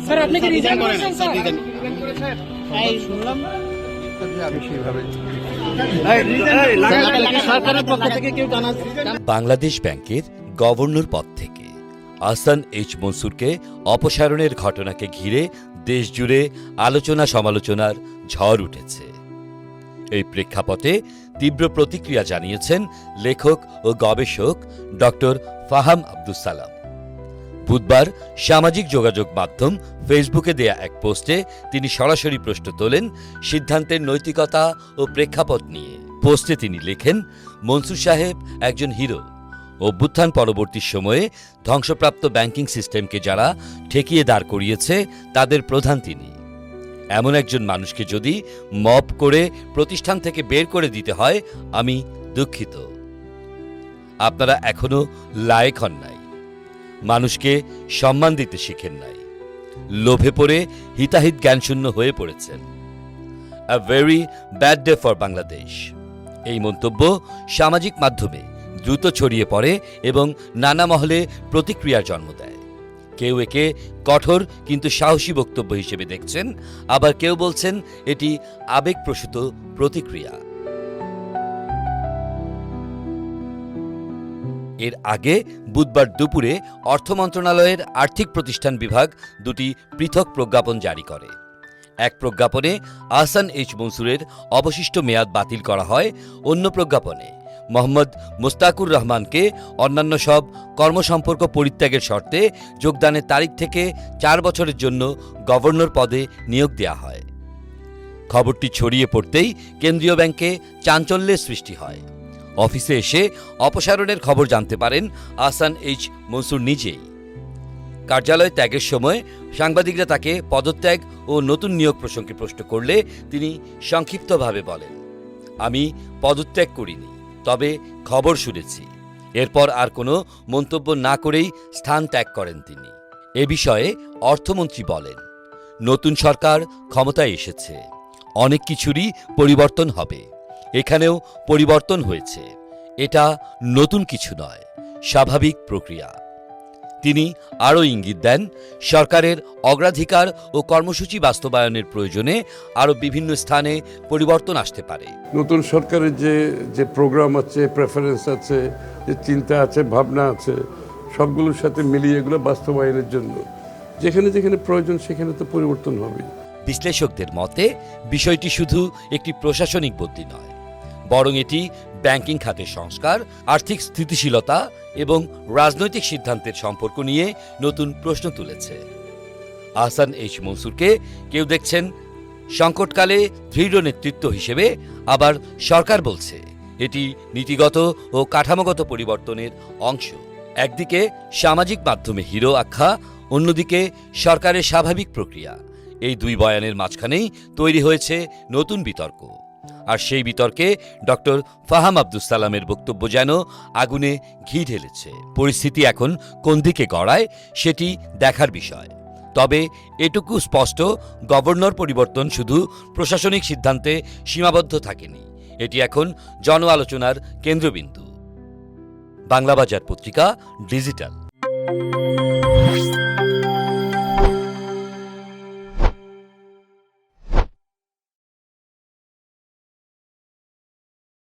Sir আপনি কি resign করেছেন স্যার? এই শুনলাম সরকারের পক্ষ থেকে কেউ জানা বাংলাদেশ ব্যাংকের গভর্নর পদ থেকে আহসান এইচ মনসুরকে অপসারণের ঘটনাকে ঘিরে দেশজুড়ে আলোচনা সমালোচনার ঝড় উঠেছে। এই প্রেক্ষাপটে তীব্র প্রতিক্রিয়া জানিয়েছেন লেখক ও গবেষক ডক্টর ফাহাম আব্দুস সালাম। বুধবার সামাজিক যোগাযোগ মাধ্যম ফেসবুকে দেয়া এক পোস্টে তিনি সরাসরি প্রশ্ন তোলেন সিদ্ধান্তের নৈতিকতা ও প্রেক্ষাপট নিয়ে। পোস্টে তিনি লেখেন, মনসুর সাহেব একজন হিরো। অভ্যুত্থান পরবর্তী সময়ে ধ্বংসপ্রাপ্ত ব্যাংকিং সিস্টেমকে যারা ঠেকিয়ে দাঁড় করিয়েছে তাদের প্রধান তিনি। এমন একজন মানুষকে যদি মব করে প্রতিষ্ঠান থেকে বের করে দিতে হয়, আমি দুঃখিত। আপনারা এখনো লায়েক হন নাই, মানুষকে সম্মান দিতে শিখেন নাই, লোভে পড়ে হিতাহিত জ্ঞানশূন্য হয়ে পড়েছেন। A very bad day for Bangladesh. এই মন্তব্য সামাজিক মাধ্যমে দ্রুত ছড়িয়ে পড়ে এবং নানা মহলে প্রতিক্রিয়ার জন্ম দেয়। কেউ একে কঠোর কিন্তু সাহসী বক্তব্য হিসেবে দেখছেন, আবার কেউ বলছেন এটি আবেগপ্রসূত প্রতিক্রিয়া। এর আগে বুধবার দুপুরে অর্থ মন্ত্রণালয়ের আর্থিক প্রতিষ্ঠান বিভাগ দুটি পৃথক প্রজ্ঞাপন জারি করে। এক প্রজ্ঞাপনে আহসান এইচ মনসুরের অবশিষ্ট মেয়াদ বাতিল করা হয়, অন্য প্রজ্ঞাপনে মোহাম্মদ মুস্তাকুর রহমানকে অন্যান্য সব কর্মসম্পর্ক পরিত্যাগের শর্তে যোগদানের তারিখ থেকে 4 বছরের জন্য গভর্নর পদে নিয়োগ দেওয়া হয়। খবরটি ছড়িয়ে পড়তেই কেন্দ্রীয় ব্যাংকে চাঞ্চল্যের সৃষ্টি হয়। অফিসে এসে অপসারণের খবর জানতে পারেন আহসান এইচ মনসুর নিজেই। কার্যালয় ত্যাগের সময় সাংবাদিকরা তাকে পদত্যাগ ও নতুন নিয়োগ প্রসঙ্গে প্রশ্ন করলে তিনি সংক্ষিপ্তভাবে বলেন, আমি পদত্যাগ করিনি, তবে খবর শুনেছি। এরপর আর কোনো মন্তব্য না করেই স্থান ত্যাগ করেন তিনি। এ বিষয়ে অর্থমন্ত্রী বলেন, নতুন সরকার ক্ষমতায় এসেছে, অনেক কিছুরই পরিবর্তন হবে। এখানেও পরিবর্তন হয়েছে, এটা নতুন কিছু নয়, স্বাভাবিক প্রক্রিয়া। তিনি আরও ইঙ্গিত দেন, সরকারের অগ্রাধিকার ও কর্মসূচি বাস্তবায়নের প্রয়োজনে আরও বিভিন্ন স্থানে পরিবর্তন আসতে পারে। নতুন সরকারের যে প্রোগ্রাম আছে, প্রেফারেন্স আছে, যে চিন্তা আছে, ভাবনা আছে, সবগুলোর সাথে মিলিয়ে এগুলো বাস্তবায়নের জন্য যেখানে যেখানে প্রয়োজন সেখানে তো পরিবর্তন হবে। বিশ্লেষকদের মতে বিষয়টি শুধু একটি প্রশাসনিক বদলি নয়, বরং এটি ব্যাংকিং খাতের সংস্কার, আর্থিক স্থিতিশীলতা এবং রাজনৈতিক সিদ্ধান্তের সম্পর্ক নিয়ে নতুন প্রশ্ন তুলেছে। আহসান এইচ মনসুরকে কেউ দেখছেন সংকটকালে দৃঢ় নেতৃত্ব হিসেবে, আবার সরকার বলছে এটি নীতিগত ও কাঠামোগত পরিবর্তনের অংশ। একদিকে সামাজিক মাধ্যমে হিরো আখ্যা, অন্যদিকে সরকারের স্বাভাবিক প্রক্রিয়া। এই দুই বয়ানের মাঝখানেই তৈরি হয়েছে নতুন বিতর্ক। আর সেই বিতর্কে ডক্টর ফাহাম আব্দুস সালামের বক্তব্য যেন আগুনে ঘি ঢেলেছে। পরিস্থিতি এখন কোন দিকে গড়ায় সেটি দেখার বিষয়। তবে এটুকু স্পষ্ট, গভর্নর পরিবর্তন শুধু প্রশাসনিক সিদ্ধান্তে সীমাবদ্ধ থাকেনি, এটি এখন জন আলোচনার কেন্দ্রবিন্দু। বাংলাবাজার পত্রিকা, ডিজিটাল।